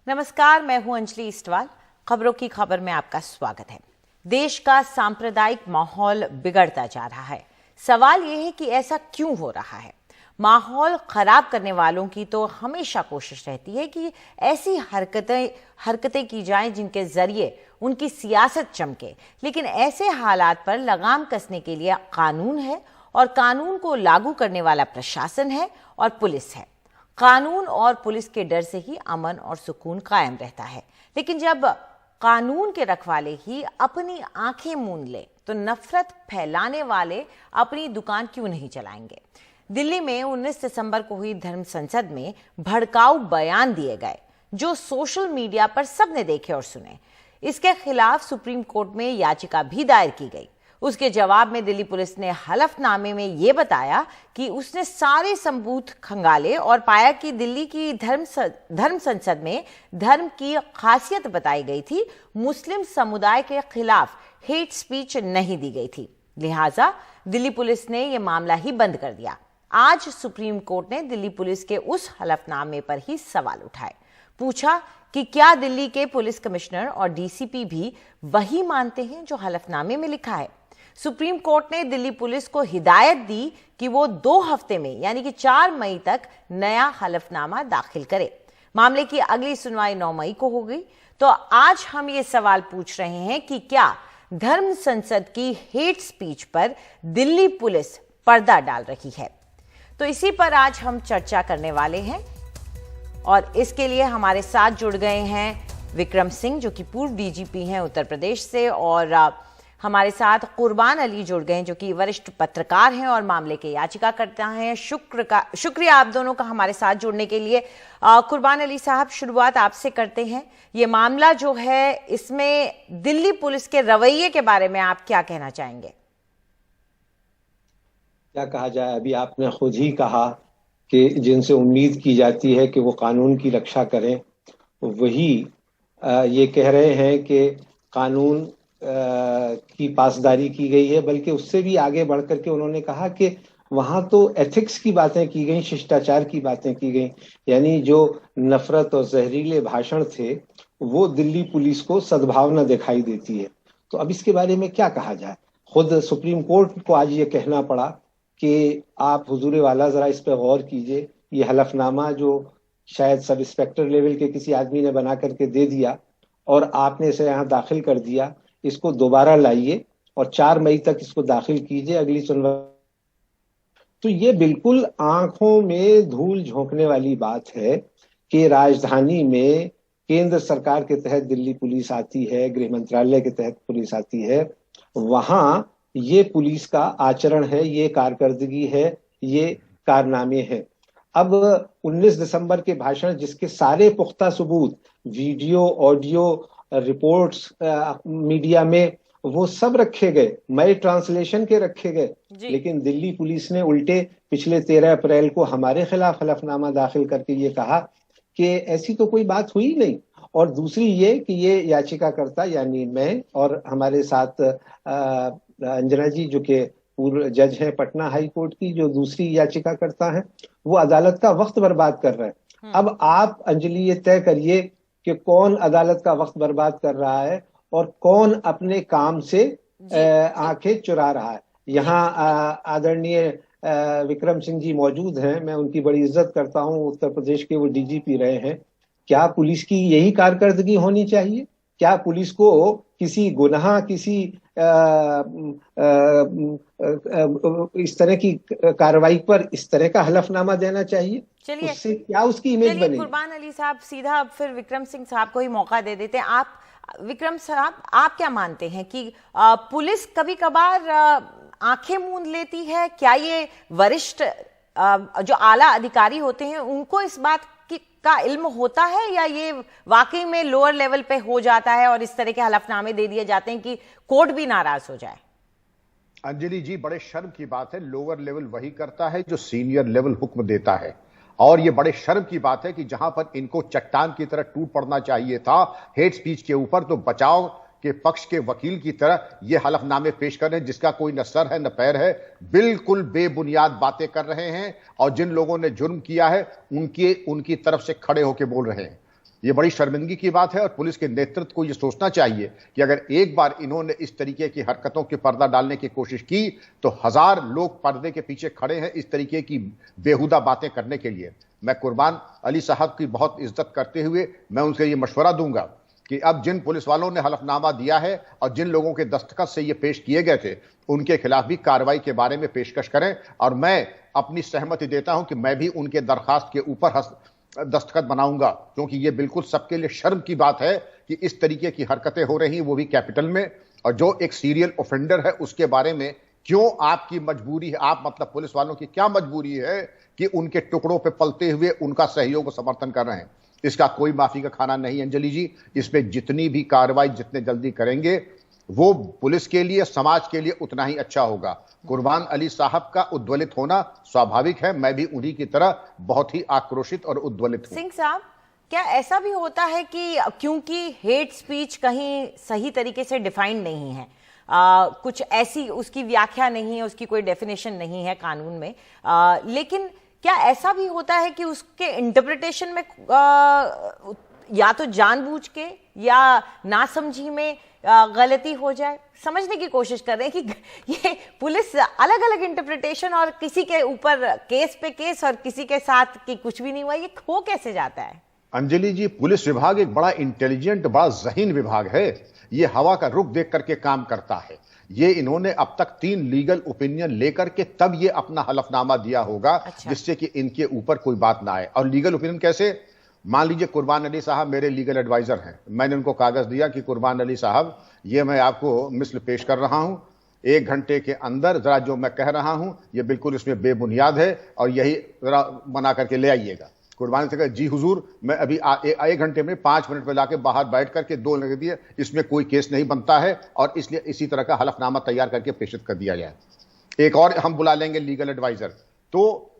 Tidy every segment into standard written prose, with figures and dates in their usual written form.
नमस्कार, मैं हूं अंजलि इस्टवाल। खबरों की खबर में आपका स्वागत है। देश का सांप्रदायिक माहौल बिगड़ता जा रहा है। सवाल यह है कि ऐसा क्यों हो रहा है। माहौल खराब करने वालों की तो हमेशा कोशिश रहती है कि ऐसी हरकतें की जाएं जिनके जरिए उनकी सियासत चमके, लेकिन ऐसे हालात पर लगाम कसने के लिए कानून है और कानून को लागू करने वाला प्रशासन है और पुलिस है। कानून और पुलिस के डर से ही अमन और सुकून कायम रहता है, लेकिन जब कानून के रखवाले ही अपनी आंखें मूंद ले तो नफरत फैलाने वाले अपनी दुकान क्यों नहीं चलाएंगे। दिल्ली में 19 दिसंबर को हुई धर्म संसद में भड़काऊ बयान दिए गए जो सोशल मीडिया पर सबने देखे और सुने। इसके खिलाफ सुप्रीम कोर्ट में याचिका भी दायर की गई। उसके जवाब में दिल्ली पुलिस ने हलफनामे में यह बताया कि उसने सारे सबूत खंगाले और पाया कि दिल्ली की धर्म संसद में धर्म की खासियत बताई गई थी, मुस्लिम समुदाय के खिलाफ हेट स्पीच नहीं दी गई थी। लिहाजा दिल्ली पुलिस ने यह मामला ही बंद कर दिया। आज सुप्रीम कोर्ट ने दिल्ली पुलिस के उस हलफनामे पर ही सवाल उठाए। पूछा कि क्या दिल्ली के पुलिस कमिश्नर और डीसीपी भी वही मानते हैं जो हलफनामे में लिखा है। सुप्रीम कोर्ट ने दिल्ली पुलिस को हिदायत दी कि वो 2 हफ्ते में यानी कि 4 मई तक नया हलफनामा दाखिल करे। मामले की अगली सुनवाई 9 मई को होगी। तो आज हम ये सवाल पूछ रहे हैं कि क्या धर्म संसद की हेट स्पीच पर दिल्ली पुलिस पर्दा डाल रही है। तो इसी पर आज हम चर्चा करने वाले हैं और इसके लिए हमारे साथ जुड़ गए हैं विक्रम सिंह जो कि पूर्व डीजीपी हैं उत्तर प्रदेश से, और हमारे साथ कुर्बान अली जुड़ गए जो कि वरिष्ठ पत्रकार हैं और मामले के याचिकाकर्ता हैं। शुक्रिया आप दोनों का हमारे साथ जुड़ने के लिए। कुर्बान अली साहब, शुरुआत आपसे करते हैं। ये मामला जो है इसमें दिल्ली पुलिस के रवैये के बारे में आप क्या कहना चाहेंगे? क्या कहा जाए, अभी आपने खुद ही कहा कि जिनसे उम्मीद की जाती है कि वो कानून की रक्षा करें, वही ये कह रहे हैं कि कानून की पासदारी की गई है, बल्कि उससे भी आगे बढ़कर के उन्होंने कहा कि वहां तो एथिक्स की बातें की गई, शिष्टाचार की बातें की गई, यानी जो नफरत और जहरीले भाषण थे वो दिल्ली पुलिस को सद्भावना दिखाई देती है। तो अब इसके बारे में क्या कहा जाए। खुद सुप्रीम कोर्ट को आज ये कहना पड़ा कि आप हुजूरे वाला जरा इस पर गौर कीजिए। ये हलफनामा जो शायद सब इंस्पेक्टर लेवल के किसी आदमी ने बना करके दे दिया और आपने इसे यहाँ दाखिल कर दिया, इसको दोबारा लाइए और 4 मई तक इसको दाखिल कीजिए अगली सुनवाई। तो ये बिल्कुल आंखों में धूल झोंकने वाली बात है कि राजधानी में केंद्र सरकार के तहत दिल्ली पुलिस आती है, गृह मंत्रालय के तहत पुलिस आती है, वहां ये पुलिस का आचरण है, ये कारकर्दगी है, ये कारनामे हैं। अब 19 दिसंबर के भाषण जिसके सारे पुख्ता सबूत, वीडियो, ऑडियो, रिपोर्ट्स मीडिया में वो सब रखे गए, नए ट्रांसलेशन के रखे गए, लेकिन दिल्ली पुलिस ने उल्टे पिछले 13 अप्रैल को हमारे खिलाफ हलफनामा दाखिल करके ये कहा कि ऐसी तो कोई बात हुई नहीं। और दूसरी ये कि ये याचिकाकर्ता यानी मैं और हमारे साथ अंजना जी जो कि पूर्व जज हैं पटना हाई कोर्ट की, जो दूसरी याचिकाकर्ता हैं, वो अदालत का वक्त बर्बाद कर रहे हैं। अब आप अंजलि ये तय करिए कि कौन अदालत का वक्त बर्बाद कर रहा है और कौन अपने काम से आंखें चुरा रहा है। यहाँ आदरणीय विक्रम सिंह जी मौजूद हैं, मैं उनकी बड़ी इज्जत करता हूँ, उत्तर प्रदेश के वो डीजीपी रहे हैं। क्या पुलिस की यही कारकर्दगी होनी चाहिए? क्या पुलिस को किसी गुनाह, किसी इस तरह की कार्रवाई पर इस तरह का हलफनामा देना चाहिए? चलिए, उससे क्या उसकी इमेज बनेगी? कुर्बान अली साहब, सीधा अब फिर विक्रम सिंह साहब को ही मौका दे देते हैं। आप विक्रम साहब, आप क्या मानते हैं कि पुलिस कभी कभार आंखें मूंद लेती है? क्या ये वरिष्ठ जो आला अधिकारी होते हैं उनको इस बात का इल्म होता है, या ये वाकई में लोअर लेवल पे हो जाता है और इस तरह के हलफनामे दे दिए जाते हैं कि कोर्ट भी नाराज हो जाए? अंजलि जी, बड़े शर्म की बात है, लोअर लेवल वही करता है जो सीनियर लेवल हुक्म देता है। और ये बड़े शर्म की बात है कि जहां पर इनको चट्टान की तरह टूट पड़ना चाहिए था हेट स्पीच के ऊपर, तो बचाव के पक्ष के वकील की तरह ये हलफनामे पेश कर रहे हैं जिसका कोई न सर है न पैर है। बिल्कुल बेबुनियाद बातें कर रहे हैं और जिन लोगों ने जुर्म किया है उनकी तरफ से खड़े होकर बोल रहे हैं। ये बड़ी शर्मिंदगी की बात है और पुलिस के नेतृत्व को ये सोचना चाहिए कि अगर एक बार इन्होंने इस तरीके की हरकतों के पर्दा डालने की कोशिश की तो हजार लोग पर्दे के पीछे खड़े हैं इस तरीके की बेहुदा बातें करने के लिए। मैं कुर्बान अली साहब की बहुत इज्जत करते हुए मैं उनसे ये मशवरा दूंगा कि अब जिन पुलिस वालों ने हलफनामा दिया है और जिन लोगों के दस्तखत से ये पेश किए गए थे उनके खिलाफ भी कार्रवाई के बारे में पेशकश करें। और मैं अपनी सहमति देता हूं कि मैं भी उनके दरखास्त के ऊपर दस्तखत बनाऊंगा, क्योंकि ये बिल्कुल सबके लिए शर्म की बात है कि इस तरीके की हरकतें हो रही हैं, वो भी कैपिटल में। और जो एक सीरियल ऑफेंडर है उसके बारे में क्यों आपकी मजबूरी है, आप मतलब पुलिस वालों की क्या मजबूरी है कि उनके टुकड़ों पे पलते हुए उनका सहयोग और समर्थन कर रहे हैं? इसका कोई माफी का खाना नहीं अंजलि जी। इसमें जितनी भी कार्रवाई जितने जल्दी करेंगे वो पुलिस के लिए समाज के लिए उतना ही अच्छा होगा। कुर्बान अली साहब का उद्वेलित होना स्वाभाविक है, मैं भी उन्हीं की तरह बहुत ही आक्रोशित और उद्वेलित हूं। सिंह साहब, क्या ऐसा भी होता है कि क्योंकि हेट स्पीच कहीं सही तरीके से डिफाइंड नहीं है, कुछ ऐसी उसकी व्याख्या नहीं है, उसकी कोई डेफिनेशन नहीं है कानून में, लेकिन क्या ऐसा भी होता है कि उसके इंटरप्रिटेशन में या तो जानबूझ के या नासमझी में गलती हो जाए? समझने की कोशिश कर रहे हैं कि ये पुलिस अलग अलग इंटरप्रिटेशन और किसी के ऊपर केस पे केस और किसी के साथ कि कुछ भी नहीं हुआ, ये हो कैसे जाता है? अंजलि जी, पुलिस विभाग एक बड़ा इंटेलिजेंट, बड़ा ज़हीन विभाग है। ये हवा का रुख देख करके काम करता है। ये इन्होंने अब तक 3 लीगल ओपिनियन लेकर के तब ये अपना हलफनामा दिया होगा। अच्छा। जिससे कि इनके ऊपर कोई बात ना आए। और लीगल ओपिनियन कैसे? मान लीजिए कुर्बान अली साहब मेरे लीगल एडवाइजर हैं, मैंने उनको कागज दिया कि कुर्बान अली साहब ये मैं आपको मिसल पेश कर रहा हूं, 1 घंटे के अंदर जरा जो मैं कह रहा हूं ये बिल्कुल इसमें बेबुनियाद है और यही जरा बना करके ले आइएगा। कुर्बानी से कहा जी हुजूर, मैं अभी 1 घंटे में 5 मिनट में लाके बाहर बैठ करके 2 लग दिए, इसमें कोई केस नहीं बनता है और इसलिए इसी तरह का हलफनामा तैयार करके पेश कर दिया जाए। एक और हम बुला लेंगे लीगल एडवाइजर। तो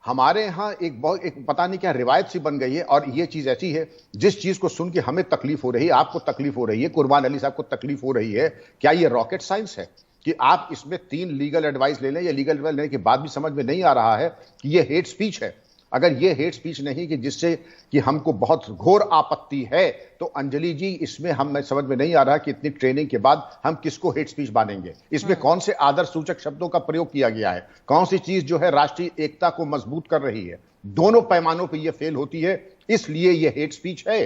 हमारे यहाँ एक पता नहीं क्या रिवायत सी बन गई है और ये चीज ऐसी है, जिस चीज को सुन के हमें तकलीफ हो रही है, आपको तकलीफ हो रही है, कुर्बान अली साहब को तकलीफ हो रही है, क्या ये रॉकेट साइंस है कि आप इसमें 3 लीगल एडवाइस ले लें? या लीगल एडवाइस लेने के बाद भी समझ में नहीं आ रहा है कि ये हेट स्पीच है। अगर ये हेट स्पीच नहीं कि जिससे कि हमको बहुत घोर आपत्ति है, तो अंजलि जी इसमें हमें समझ में नहीं आ रहा कि इतनी ट्रेनिंग के बाद हम किसको हेट स्पीच मानेंगे। इसमें कौन से आदर्श सूचक शब्दों का प्रयोग किया गया है, कौन सी चीज जो है राष्ट्रीय एकता को मजबूत कर रही है? दोनों पैमानों पर यह फेल होती है, इसलिए यह हेट स्पीच है।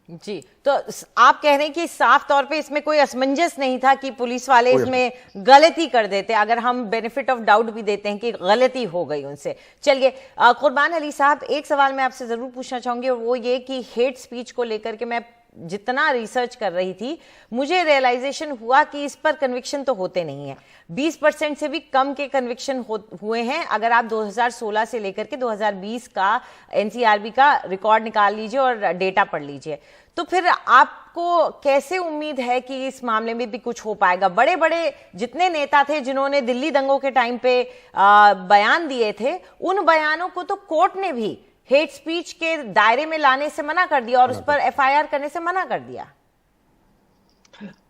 जी, तो आप कह रहे हैं कि साफ तौर पे इसमें कोई असमंजस नहीं था कि पुलिस वाले इसमें गलती कर देते, अगर हम बेनिफिट ऑफ डाउट भी देते हैं कि गलती हो गई उनसे। चलिए कुर्बान अली साहब, एक सवाल मैं आपसे जरूर पूछना चाहूंगी और वो ये कि हेट स्पीच को लेकर के मैं जितना रिसर्च कर रही थी मुझे रियलाइजेशन हुआ कि इस पर कन्विक्शन तो होते नहीं है। 20% से भी कम के कन्विक्शन हुए हैं। अगर आप 2016 से लेकर के 2020 का एनसीआरबी का रिकॉर्ड निकाल लीजिए और डेटा पढ़ लीजिए, तो फिर आपको कैसे उम्मीद है कि इस मामले में भी कुछ हो पाएगा? बड़े बड़े जितने नेता थे जिन्होंने दिल्ली दंगों के टाइम पे बयान दिए थे, उन बयानों को तो कोर्ट ने भी हेट स्पीच के दायरे में लाने से मना कर दिया और उस पर एफआईआर करने से मना कर दिया।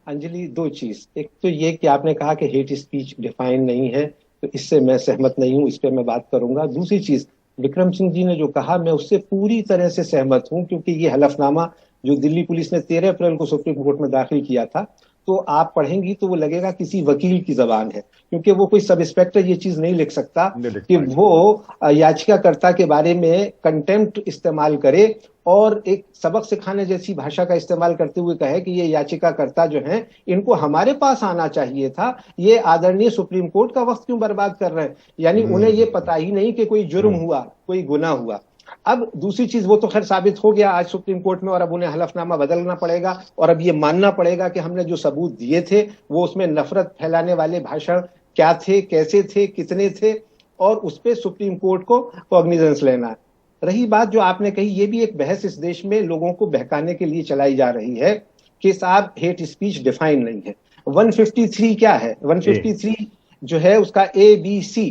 अंजलि, 2 चीज, एक तो ये कि आपने कहा कि हेट स्पीच डिफाइन नहीं है, तो इससे मैं सहमत नहीं हूं, इस पर मैं बात करूंगा। दूसरी चीज, विक्रम सिंह जी ने जो कहा मैं उससे पूरी तरह से सहमत हूं, क्योंकि ये हलफनामा जो दिल्ली पुलिस ने 13 अप्रैल को सुप्रीम कोर्ट में दाखिल किया था, तो आप पढ़ेंगी तो वो लगेगा किसी वकील की जबान है, क्योंकि वो कोई सब इंस्पेक्टर ये चीज नहीं लिख सकता कि वो याचिकाकर्ता के बारे में कंटेम्प्ट इस्तेमाल करे और एक सबक सिखाने जैसी भाषा का इस्तेमाल करते हुए कहे कि ये याचिकाकर्ता जो हैं इनको हमारे पास आना चाहिए था, ये आदरणीय सुप्रीम कोर्ट का वक्त क्यों बर्बाद कर रहे हैं? यानी उन्हें ये पता ही नहीं कि कोई जुर्म हुआ, कोई गुनाह हुआ। अब दूसरी चीज, वो तो खैर साबित हो गया आज सुप्रीम कोर्ट में और अब उन्हें हलफनामा बदलना पड़ेगा और अब ये मानना पड़ेगा कि हमने जो सबूत दिए थे वो उसमें नफरत फैलाने वाले भाषण क्या थे, कैसे थे, कितने थे, और उस पर सुप्रीम कोर्ट को कॉग्निजेंस लेना है। रही बात जो आपने कही, ये भी एक बहस इस देश में लोगों को बहकाने के लिए चलाई जा रही है कि साहब हेट स्पीच डिफाइन नहीं है। 153 क्या है? 153 जो है उसका ABC,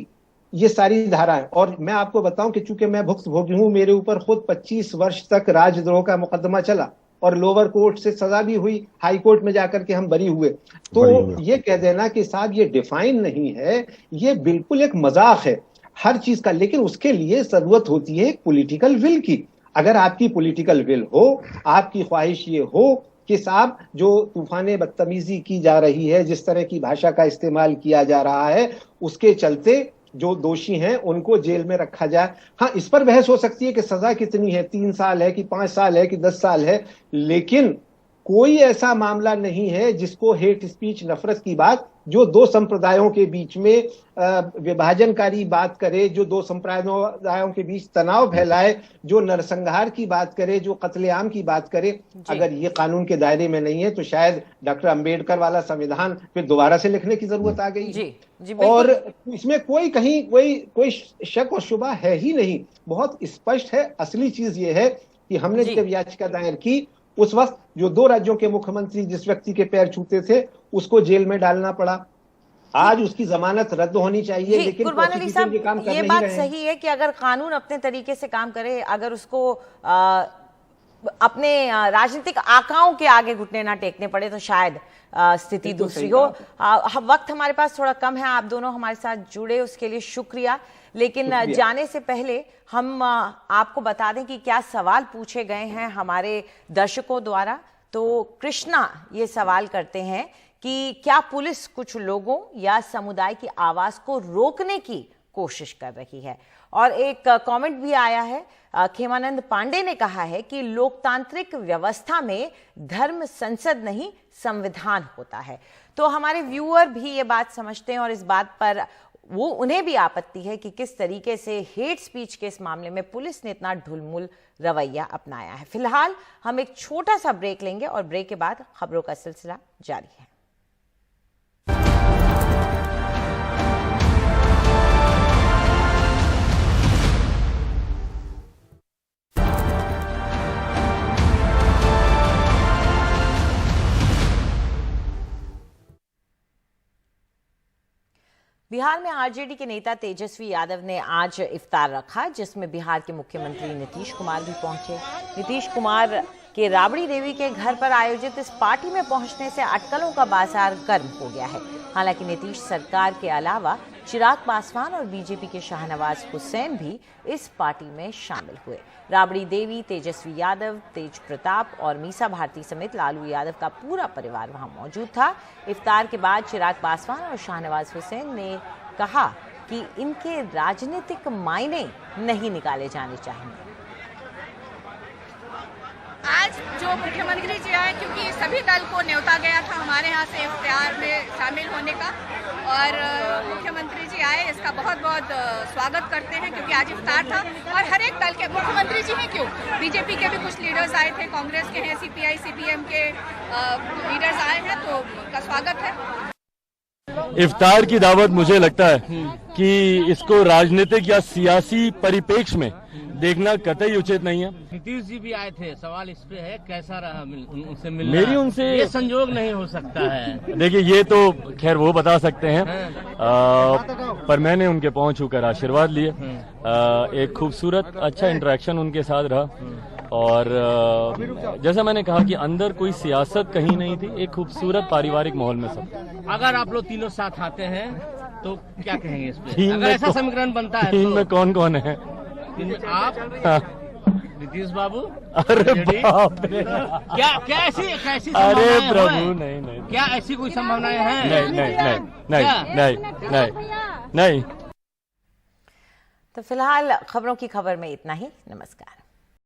ये सारी धाराएं। और मैं आपको बताऊं कि चूंकि मैं भुक्तभोगी हूं, मेरे ऊपर खुद 25 वर्ष तक राजद्रोह का मुकदमा चला और लोअर कोर्ट से सजा भी हुई, हाई कोर्ट में जाकर के हम बरी हुए। तो ये कह देना कि साहब ये डिफाइन नहीं है, ये बिल्कुल एक मजाक है हर चीज का। लेकिन उसके लिए जरूरत होती है एक पॉलिटिकल विल की। अगर आपकी पॉलिटिकल विल हो, आपकी ख्वाहिश ये हो कि साहब जो तूफाने बदतमीजी की जा रही है, जिस तरह की भाषा का इस्तेमाल किया जा रहा है, उसके चलते जो दोषी हैं उनको जेल में रखा जाए। हाँ, इस पर बहस हो सकती है कि सजा कितनी है, 3 साल है कि 5 साल है कि 10 साल है, लेकिन कोई ऐसा मामला नहीं है जिसको हेट स्पीच, नफरत की बात, जो दो संप्रदायों के बीच में विभाजनकारी बात करे, जो दो संप्रदायों के बीच तनाव फैलाए, जो नरसंहार की बात करे, जो कत्लेआम की बात करे, अगर ये कानून के दायरे में नहीं है तो शायद डॉक्टर अंबेडकर वाला संविधान फिर दोबारा से लिखने की जरूरत आ गई। जी, और इसमें कोई शक और शुबा है ही नहीं, बहुत स्पष्ट है। असली चीज ये है कि हमने जब याचिका दायर की, उस वक्त जो 2 राज्यों के मुख्यमंत्री जिस व्यक्ति के पैर छूते थे उसको जेल में डालना पड़ा। आज उसकी जमानत रद्द होनी चाहिए, लेकिन कुर्बान अली साहब, ये बात सही है कि अगर कानून अपने तरीके से काम करे, अगर उसको अपने राजनीतिक आकाओं के आगे घुटने ना टेकने पड़े तो शायद स्थिति दूसरी हो। वक्त हमारे पास थोड़ा कम है, आप दोनों हमारे साथ जुड़े उसके लिए शुक्रिया। लेकिन जाने से पहले हम आपको बता दें कि क्या सवाल पूछे गए हैं हमारे दर्शकों द्वारा। तो कृष्णा ये सवाल करते हैं कि क्या पुलिस कुछ लोगों या समुदाय की आवाज को रोकने की कोशिश कर रही है। और एक कमेंट भी आया है, खेमानंद पांडे ने कहा है कि लोकतांत्रिक व्यवस्था में धर्म संसद नहीं संविधान होता है। तो हमारे व्यूअर भी ये बात समझते हैं और इस बात पर उन्हें भी आपत्ति है कि किस तरीके से हेट स्पीच के इस मामले में पुलिस ने इतना ढुलमुल रवैया अपनाया है। फिलहाल हम एक छोटा सा ब्रेक लेंगे और ब्रेक के बाद खबरों का सिलसिला जारी है। बिहार में आरजेडी के नेता तेजस्वी यादव ने आज इफ्तार रखा, जिसमें बिहार के मुख्यमंत्री नीतीश कुमार भी पहुंचे। नीतीश कुमार के राबड़ी देवी के घर पर आयोजित इस पार्टी में पहुंचने से अटकलों का बाजार गर्म हो गया है। हालांकि नीतीश सरकार के अलावा चिराग पासवान और बीजेपी के शाहनवाज हुसैन भी इस पार्टी में शामिल हुए। राबड़ी देवी, तेजस्वी यादव, तेज प्रताप और मीसा भारती समेत लालू यादव का पूरा परिवार वहां मौजूद था। इफ्तार के बाद चिराग पासवान और शाहनवाज हुसैन ने कहा कि इनके राजनीतिक मायने नहीं निकाले जाने चाहिए। आज जो मुख्यमंत्री जी आए, क्योंकि सभी दल को न्योता गया था हमारे यहाँ से इफ्तार में शामिल होने का, और मुख्यमंत्री जी आए, इसका बहुत बहुत स्वागत करते हैं, क्योंकि आज इफ्तार था। और हर एक दल के मुख्यमंत्री जी हैं, क्यों, बीजेपी के भी कुछ लीडर्स आए थे, कांग्रेस के हैं, सीपीआई सीपीएम के लीडर्स आए हैं, तो उनका स्वागत है। इफ्तार की दावत मुझे लगता है कि इसको राजनीतिक या सियासी परिप्रेक्ष्य में देखना कतई उचित नहीं है। नीतीश जी भी आए थे, सवाल इस पे है कैसा रहा उनसे मिलना? मेरी उनसे ये संजोग नहीं हो सकता है। देखिए, ये तो खैर वो बता सकते हैं, पर मैंने उनके पहुंच छूकर आशीर्वाद लिए। एक खूबसूरत अच्छा इंटरेक्शन उनके साथ रहा और जैसा मैंने कहा कि अंदर कोई सियासत कहीं नहीं थी, एक खूबसूरत पारिवारिक माहौल में सब। अगर आप लोग तीनों साथ आते हैं तो क्या कहेंगे इस पे? अगर ऐसा समीकरण बनता है टीम में कौन कौन है? आप, नीतीश बाबू, अरे बाप रे, क्या कैसी अरे प्रभु, नहीं, क्या ऐसी कोई संभावनाएं हैं? नहीं। तो फिलहाल खबरों की खबर में इतना ही। नमस्कार।